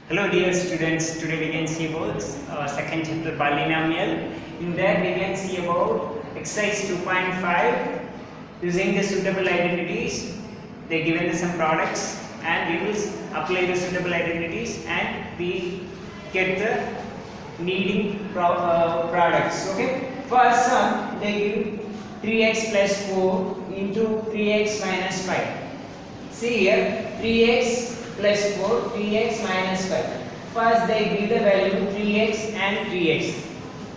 Hello dear students, today we can see about second chapter polynomial. In that we can see about exercise 2.5 using the suitable identities. They given some products and we will apply the suitable identities and we get the needing products. Okay. First sum they give 3x plus 4 into 3x minus 5. See here 3x plus 4, 3x minus 5. First they give the value 3x and 3x.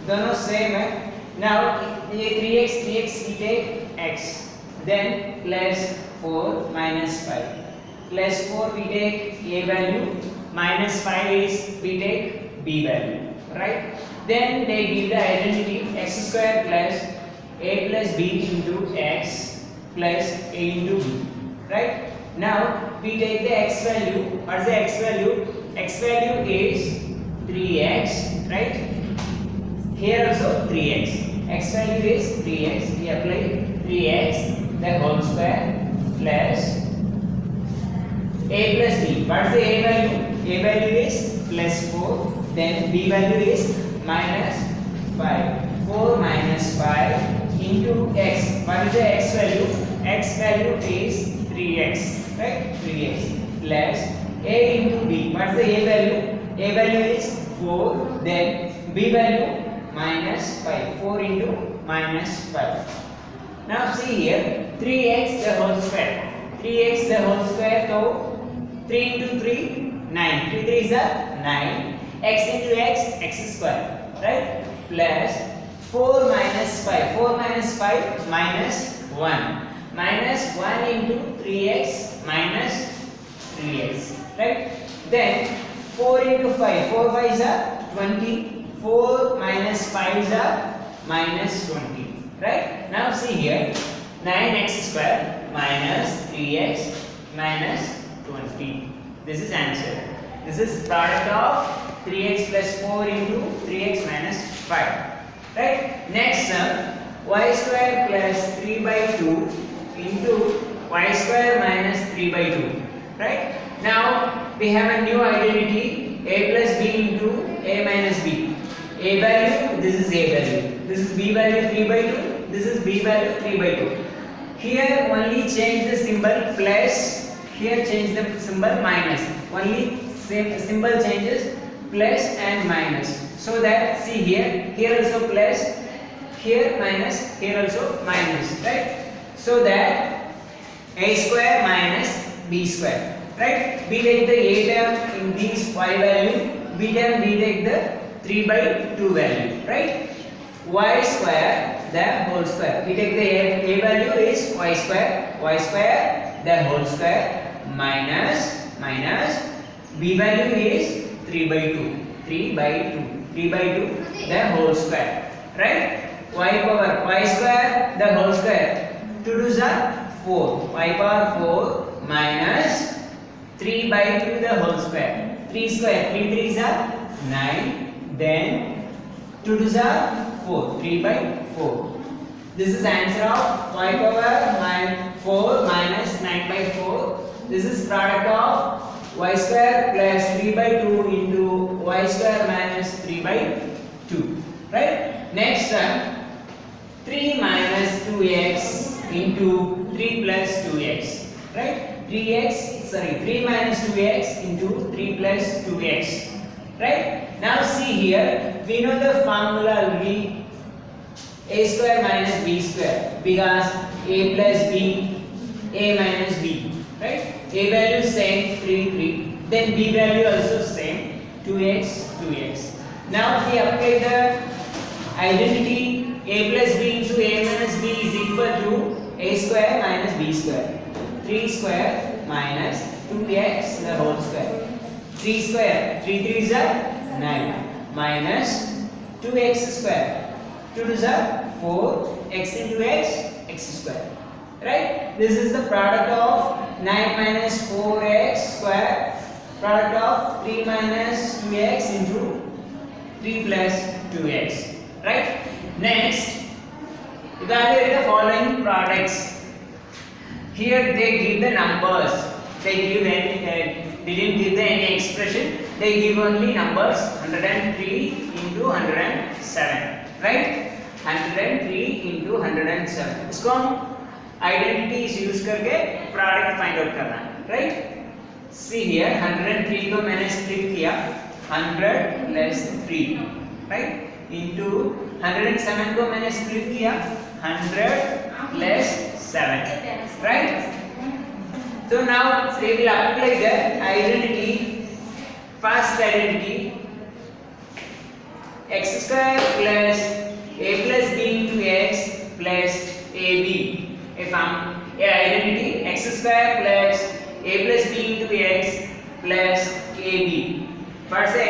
दोनों same है. Now ये 3x we take x. Then plus 4 minus 5. Plus 4 we take a value. Minus 5 is we take b value. Right? Then they give the identity x square plus a plus b into x plus a into b. Right? Now we take the x value. What is the x value? X value is 3x, right? Here also 3x. X value is 3x. We apply 3x the whole square plus a plus b. What is the a value? A value is plus 4. Then b value is minus 5. 4 minus 5 into x. What is the x value? X value is 3x. Right? 3x plus a into b. What's the a value? A value is 4. Then b value minus 5. 4 into minus 5. Now see here 3x the whole square. 3x the whole square. So 3 into 3 9. 3 3 is a 9. X into x square. Right? Plus 4 minus 5. 4 minus 5 minus 1. Minus 1 into 3x minus 3x, right? Then 4 into 5, 4 5 is a 20, 4 minus 5 is a minus 20, right? Now see here, 9x square minus 3x minus 20. This is answer. This is product of 3x plus 4 into 3x minus 5, right? Next sum, y square plus 3 by 2 into y square minus 3 by 2, right? Now we have a new identity a plus b into a minus b. A value, this is a value. This is b value 3 by 2. This is b value 3 by 2. Here only change the symbol plus. Here change the symbol minus. Only same symbol changes plus and minus. So that see here also plus, here minus, here also minus, right? So that a square minus b square, right? We take the a term in this y value, b term we take the 3 by 2 value, right? Y square the whole square. We take the a value is y square the whole square minus b value is 3 by 2 the whole square, right? Y power y square the whole square. 2 2s are 4. Y power 4 minus 3 by 2 the whole square. 3 square. 3 3s are 9. Then 2 2s are 4. 3 by 4. This is answer of y power 4 minus 9 by 4. This is product of y square plus 3 by 2 into y square minus 3 by 2. Right? Next one. 3 minus 2x into 3 plus 2x, right? 3 minus 2x into 3 plus 2x, right? Now see here, we know the formula will be a square minus b square because a plus b, a minus b, right? A value same 3 3, then b value also same 2x. Now we apply the identity a plus b into a minus b is equal to a square minus b square. 3 square minus 2x the whole square. 3 square. 3 3s are 9 minus 2x square. 2 2s are 4. X into x square. Right? This is the product of 9 minus 4x square. Product of 3 minus 2x into 3 plus 2x. Right? Next, evaluate the following products. Here they give the numbers. They didn't give any expression. they give only numbers 103 into 107, right? 103 into 107. इसको हम identities use करके product find out करना है, right? See here 103 को मैंने split किया 100 less 3, right? Into 107 को मैंने split किया 100 less 7, right? So now we will apply the identity, first identity, x square plus a plus b into x plus ab. If identity x square plus a plus b into x plus ab. What's the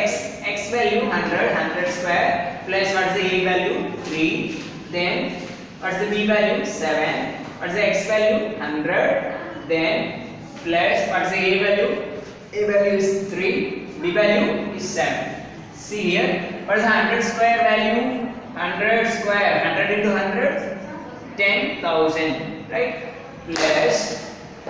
x value? 100 square plus what's the a value? 3. Then what's the b value? 7. What's the x value? 100. Then plus what's the a value? A value is 3. B value is 7. See here. What's the 100 square value? 100 square. 100 into 100. 10,000. Right? Plus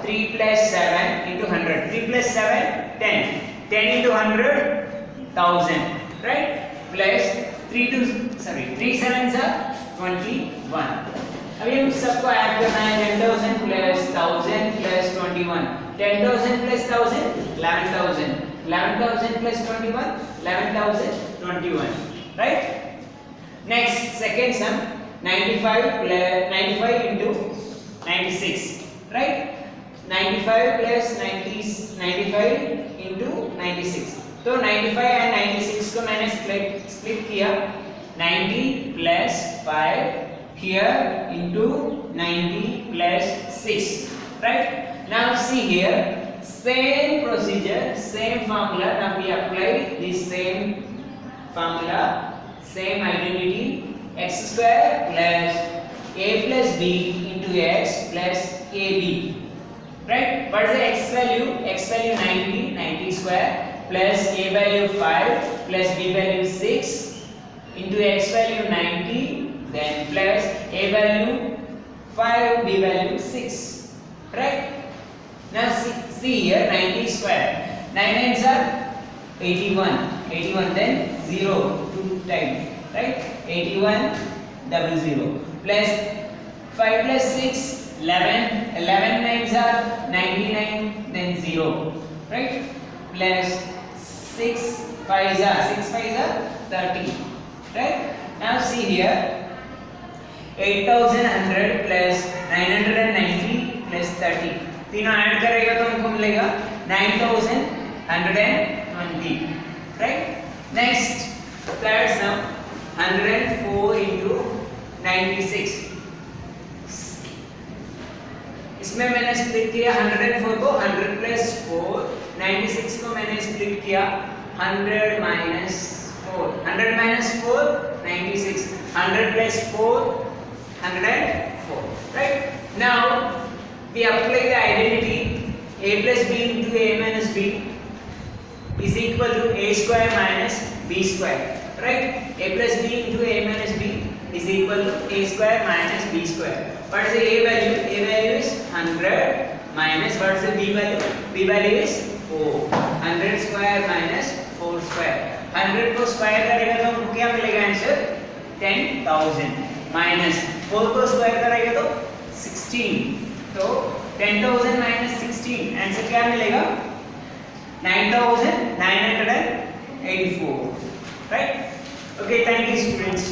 3 plus 7 into 100. 3 plus 7, 10. 10 into 100, 1,000. Right? Plus 3 sevens are 21. अभी हम सबको add करना है 10,000 plus 1,000 plus 21. 10,000 plus 1,000, 11,000. 11,000 plus 21, 11,021. Right? Next, second sum, 95 into 96. Right? 95 plus 95 into 96. तो 95 and 96 को मैंने split किया 90 plus 5 here into 90 plus 6. Right? Now see here, same procedure, same formula. Now we apply the same formula, same identity. X square plus a plus b into x plus ab. Right? What is the x value? X value 90 square plus a value 5 plus b value 6 into x value 90, then plus a value 5, b value 6. Right? Now see here 90 square. 9 nines are 81. 81 then 0 2 times. Right? 81 00 plus 5 plus 6 11. 11 nines are 99 then 0. Right? Plus 6 5s are 30. Right? Now see here 8,100 plus 990 plus 30. तीनों add करेगा तो हमको मिलेगा 9,120. Right? Next, third sum 104 into 96. इसमें मैंने split किया 104 को 100 plus 4. 96 को मैंने स्प्लिट किया 100 minus 4. 100 minus 4 96. 100 plus 4 104. Right? Now we apply the identity a plus b into a minus b is equal to a square minus b square. Right? A plus b into a minus b is equal to a square minus b square. What is the a value? A value is 100 minus what is the b value? B value is 4. 100 square minus 4 square. 100 को square करेगा तो हमको क्या मिलेगा answer? 10,000 minus 4 को square करेगा तो 16. तो 10,000 minus 16 आंसर क्या मिलेगा? 9,984. Right? Okay, thank you students.